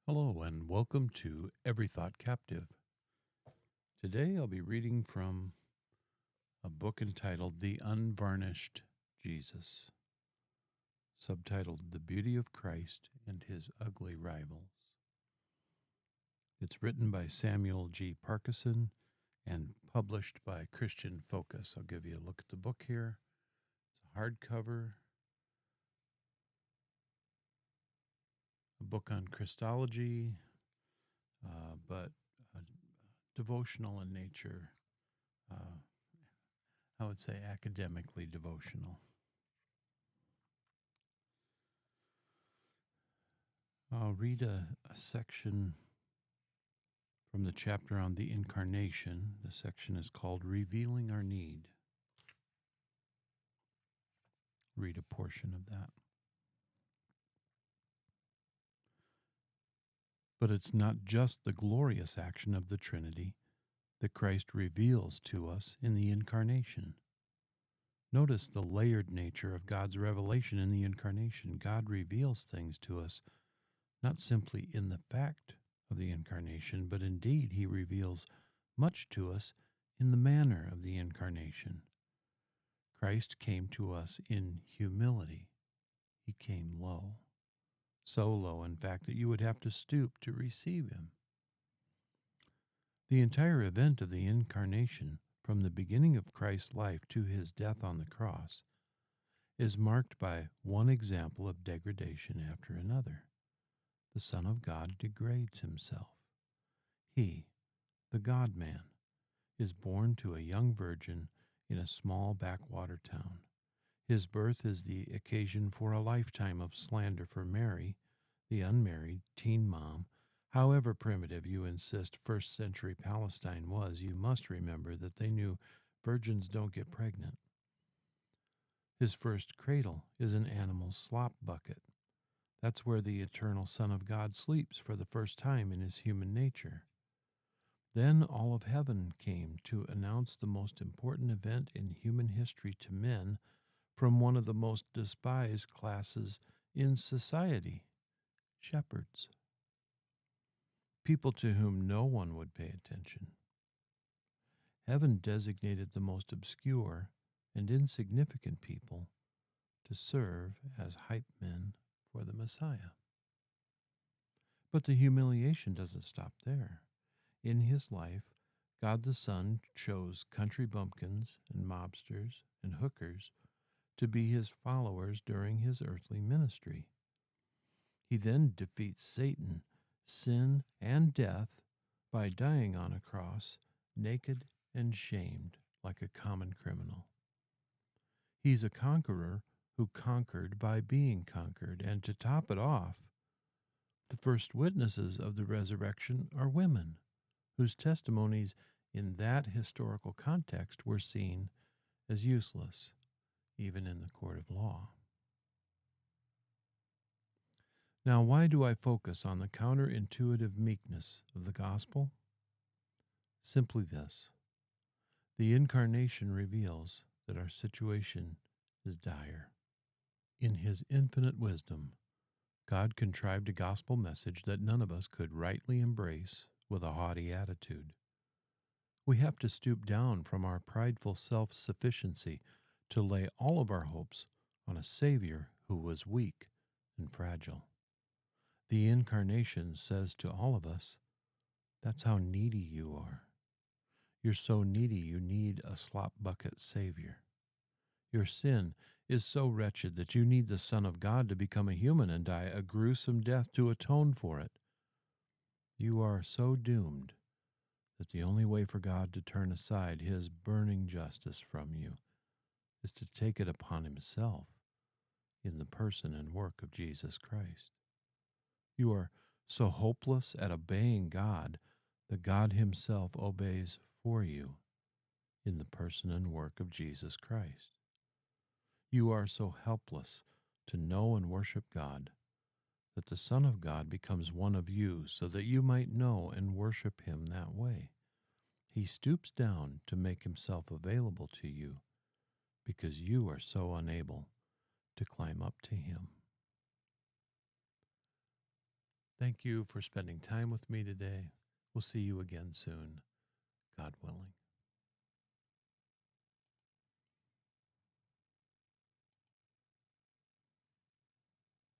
Hello, and welcome to Every Thought Captive. Today I'll be reading from a book entitled The Unvarnished Jesus, subtitled The Beauty of Christ and His Ugly Rivals. It's written by Samuel G. Parkison and published by Christian Focus. I'll give you a look at the book here. It's a hardcover, a book on Christology, but devotional in nature. I would say academically devotional. I'll read a section from the chapter on the Incarnation. The section is called Revealing Our Need. Read a portion of that. But it's not just the glorious action of the Trinity that Christ reveals to us in the Incarnation. Notice the layered nature of God's revelation in the Incarnation. God reveals things to us not simply in the fact of the Incarnation, but indeed He reveals much to us in the manner of the Incarnation. Christ came to us in humility. He came low. So low, in fact, that you would have to stoop to receive Him. The entire event of the Incarnation, from the beginning of Christ's life to His death on the cross, is marked by one example of degradation after another. The Son of God degrades Himself. He, the God-man, is born to a young virgin in a small backwater town. His birth is the occasion for a lifetime of slander for Mary, the unmarried teen mom. However primitive you insist first century Palestine was, you must remember that they knew virgins don't get pregnant. His first cradle is an animal's slop bucket. That's where the eternal Son of God sleeps for the first time in His human nature. Then all of heaven came to announce the most important event in human history to men from one of the most despised classes in society, shepherds. People to whom no one would pay attention. Heaven designated the most obscure and insignificant people to serve as hype men for the Messiah. But the humiliation doesn't stop there. In His life, God the Son chose country bumpkins and mobsters and hookers to be His followers during His earthly ministry. He then defeats Satan, sin, and death by dying on a cross, naked and shamed like a common criminal. He's a conqueror who conquered by being conquered, and to top it off, the first witnesses of the resurrection are women, whose testimonies in that historical context were seen as useless, even in the court of law. Now, why do I focus on the counterintuitive meekness of the gospel? Simply this: the Incarnation reveals that our situation is dire. In His infinite wisdom, God contrived a gospel message that none of us could rightly embrace with a haughty attitude. We have to stoop down from our prideful self-sufficiency to lay all of our hopes on a Savior who was weak and fragile. The Incarnation says to all of us, that's how needy you are. You're so needy you need a slop bucket Savior. Your sin is so wretched that you need the Son of God to become a human and die a gruesome death to atone for it. You are so doomed that the only way for God to turn aside His burning justice from you is to take it upon Himself in the person and work of Jesus Christ. You are so hopeless at obeying God that God Himself obeys for you in the person and work of Jesus Christ. You are so helpless to know and worship God that the Son of God becomes one of you so that you might know and worship Him that way. He stoops down to make Himself available to you because you are so unable to climb up to Him. Thank you for spending time with me today. We'll see you again soon, God willing.